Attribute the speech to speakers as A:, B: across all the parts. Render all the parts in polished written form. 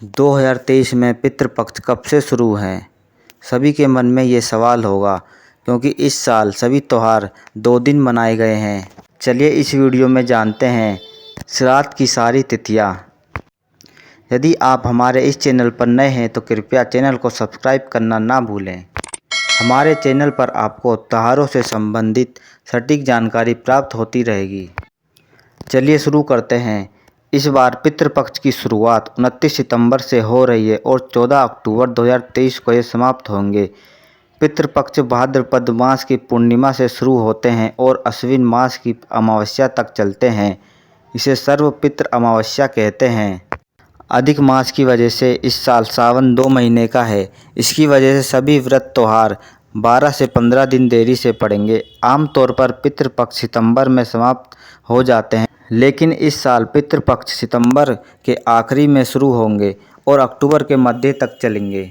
A: 2023 में पितृपक्ष कब से शुरू हैं? सभी के मन में ये सवाल होगा क्योंकि इस साल सभी त्योहार 2 दिन मनाए गए हैं। चलिए इस वीडियो में जानते हैं श्राद्ध की सारी तिथियां। यदि आप हमारे इस चैनल पर नए हैं तो कृपया चैनल को सब्सक्राइब करना ना भूलें। हमारे चैनल पर आपको त्योहारों से संबंधित सटीक जानकारी प्राप्त होती रहेगी। चलिए शुरू करते हैं। इस बार पितृपक्ष की शुरुआत 29 सितंबर से हो रही है और 14 अक्टूबर 2023 को ये समाप्त होंगे। पितृपक्ष भाद्रपद मास की पूर्णिमा से शुरू होते हैं और अश्विन मास की अमावस्या तक चलते हैं। इसे सर्वपितृ अमावस्या कहते हैं। अधिक मास की वजह से इस साल सावन 2 महीने का है। इसकी वजह से सभी व्रत त्योहार 12 से 15 दिन देरी से पड़ेंगे। आमतौर पर पितृपक्ष सितंबर में समाप्त हो जाते हैं, लेकिन इस साल पितृपक्ष सितंबर के आखिरी में शुरू होंगे और अक्टूबर के मध्य तक चलेंगे।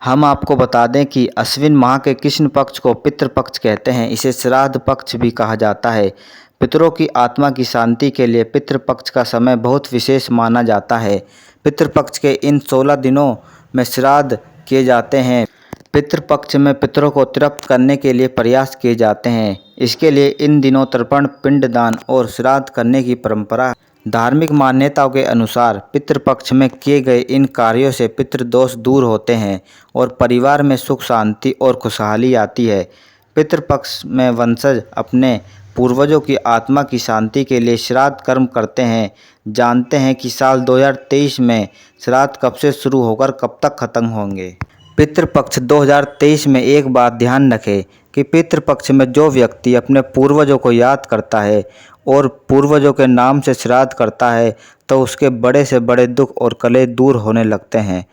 A: हम आपको बता दें कि अश्विन माह के कृष्ण पक्ष को पितृपक्ष कहते हैं। इसे श्राद्ध पक्ष भी कहा जाता है। पितरों की आत्मा की शांति के लिए पितृपक्ष का समय बहुत विशेष माना जाता है। पितृपक्ष के इन 16 दिनों में श्राद्ध किए जाते हैं। पितृपक्ष में पितरों को तृप्त करने के लिए प्रयास किए जाते हैं। इसके लिए इन दिनों तर्पण, पिंडदान और श्राद्ध करने की परंपरा है। धार्मिक मान्यताओं के अनुसार पितृपक्ष में किए गए इन कार्यों से पितृदोष दूर होते हैं और परिवार में सुख शांति और खुशहाली आती है। पितृपक्ष में वंशज अपने पूर्वजों की आत्मा की शांति के लिए श्राद्ध कर्म करते हैं। जानते हैं कि साल 2023 में श्राद्ध कब से शुरू होकर कब तक खत्म होंगे। पितृपक्ष 2023 में एक बात ध्यान रखें कि पितृपक्ष में जो व्यक्ति अपने पूर्वजों को याद करता है और पूर्वजों के नाम से श्राद्ध करता है तो उसके बड़े से बड़े दुख और कलेश दूर होने लगते हैं।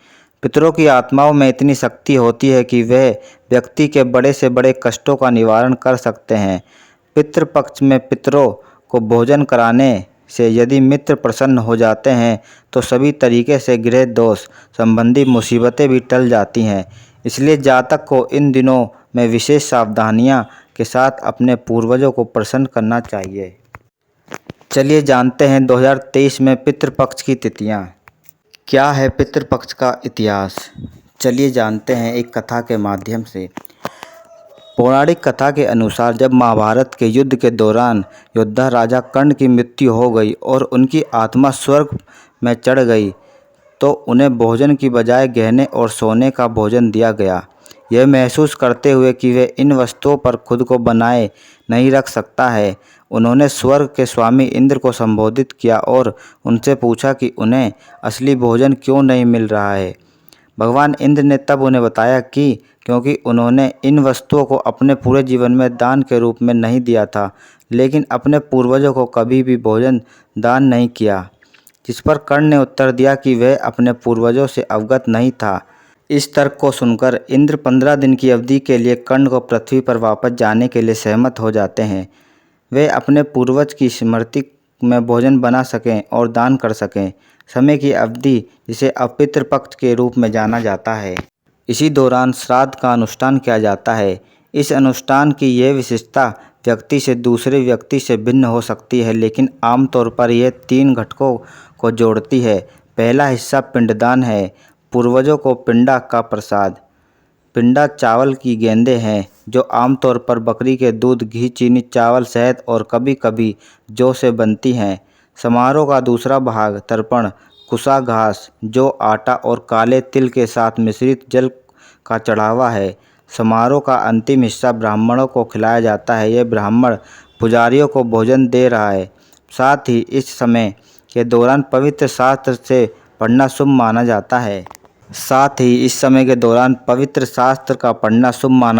A: पितरों की आत्माओं में इतनी शक्ति होती है कि वह व्यक्ति के बड़े से बड़े कष्टों का निवारण कर सकते हैं। पितृपक्ष में पितरों को भोजन कराने से यदि मित्र प्रसन्न हो जाते हैं तो सभी तरीके से गृह दोष संबंधी मुसीबतें भी टल जाती हैं। इसलिए जातक को इन दिनों में विशेष सावधानियां के साथ अपने पूर्वजों को प्रसन्न करना चाहिए। चलिए जानते हैं 2023 में पितृपक्ष की तिथियां। क्या है पितृपक्ष का इतिहास? चलिए जानते हैं एक कथा के माध्यम से। पौराणिक कथा के अनुसार जब महाभारत के युद्ध के दौरान योद्धा राजा कर्ण की मृत्यु हो गई और उनकी आत्मा स्वर्ग में चढ़ गई तो उन्हें भोजन की बजाय गहने और सोने का भोजन दिया गया। यह महसूस करते हुए कि वे इन वस्तुओं पर खुद को बनाए नहीं रख सकता है, उन्होंने स्वर्ग के स्वामी इंद्र को संबोधित किया और उनसे पूछा कि उन्हें असली भोजन क्यों नहीं मिल रहा है। भगवान इंद्र ने तब उन्हें बताया कि क्योंकि उन्होंने इन वस्तुओं को अपने पूरे जीवन में दान के रूप में नहीं दिया था, लेकिन अपने पूर्वजों को कभी भी भोजन दान नहीं किया। जिस पर कर्ण ने उत्तर दिया कि वह अपने पूर्वजों से अवगत नहीं था। इस तर्क को सुनकर इंद्र 15 दिन की अवधि के लिए कर्ण को पृथ्वी पर वापस जाने के लिए सहमत हो जाते हैं। वे अपने पूर्वज की स्मृति में भोजन बना सकें और दान कर सकें। समय की अवधि जिसे अब पितृपक्ष के रूप में जाना जाता है। इसी दौरान श्राद्ध का अनुष्ठान किया जाता है। इस अनुष्ठान की यह विशेषता व्यक्ति से दूसरे व्यक्ति से भिन्न हो सकती है, लेकिन आमतौर पर यह 3 घटकों को जोड़ती है। पहला हिस्सा पिंडदान है। पूर्वजों को पिंडा का प्रसाद। पिंडा चावल की गेंदें हैं जो आमतौर पर बकरी के दूध, घी, चीनी, चावल, शहद और कभी-कभी जौ से बनती हैं। समारोह का दूसरा भाग तर्पण, कुसा घास, जो आटा और काले तिल के साथ मिश्रित जल का चढ़ावा है। समारोह का अंतिम हिस्सा ब्राह्मणों को खिलाया जाता है। यह ब्राह्मण पुजारियों को भोजन दे रहा है। साथ ही इस समय के दौरान पवित्र शास्त्र से पढ़ना शुभ माना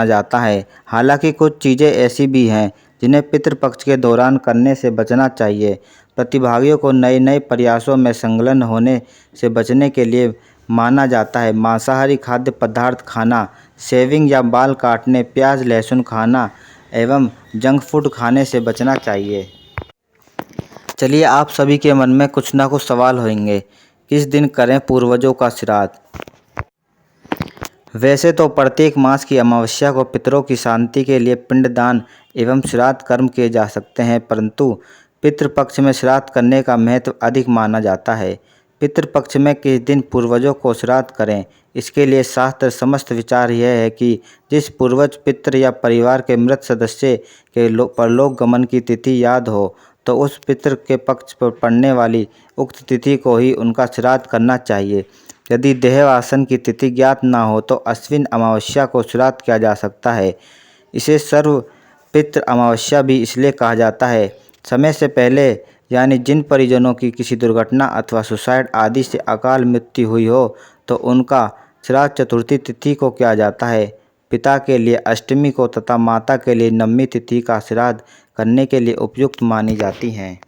A: जाता है। हालांकि कुछ चीज़ें ऐसी भी हैं जिन्हें पितृपक्ष के दौरान करने से बचना चाहिए। प्रतिभागियों को नए प्रयासों में संलग्न होने से बचने के लिए माना जाता है। मांसाहारी खाद्य पदार्थ खाना, शेविंग या बाल काटने, प्याज लहसुन खाना एवं जंक फूड खाने से बचना चाहिए। चलिए आप सभी के मन में कुछ ना कुछ सवाल होंगे, किस दिन करें पूर्वजों का श्राद्ध? वैसे तो प्रत्येक मास की अमावस्या को पितरों की शांति के लिए पिंडदान एवं श्राद्ध कर्म किए जा सकते हैं, परंतु पितृपक्ष में श्राद्ध करने का महत्व अधिक माना जाता है। पितृपक्ष में किस दिन पूर्वजों को श्राद्ध करें, इसके लिए शास्त्र समस्त विचार यह है कि जिस पूर्वज पितृ या परिवार के मृत सदस्य के परलोक गमन की तिथि याद हो तो उस पितृ के पक्ष पर पड़ने वाली उक्त तिथि को ही उनका श्राद्ध करना चाहिए। यदि देहवासन की तिथि ज्ञात न हो तो अश्विन अमावस्या को श्राद्ध किया जा सकता है। इसे सर्व पितृ अमावस्या भी इसलिए कहा जाता है। समय से पहले यानी जिन परिजनों की किसी दुर्घटना अथवा सुसाइड आदि से अकाल मृत्यु हुई हो तो उनका श्राद्ध चतुर्थी तिथि को किया जाता है। पिता के लिए अष्टमी को तथा माता के लिए नवमी तिथि का श्राद्ध करने के लिए उपयुक्त मानी जाती हैं।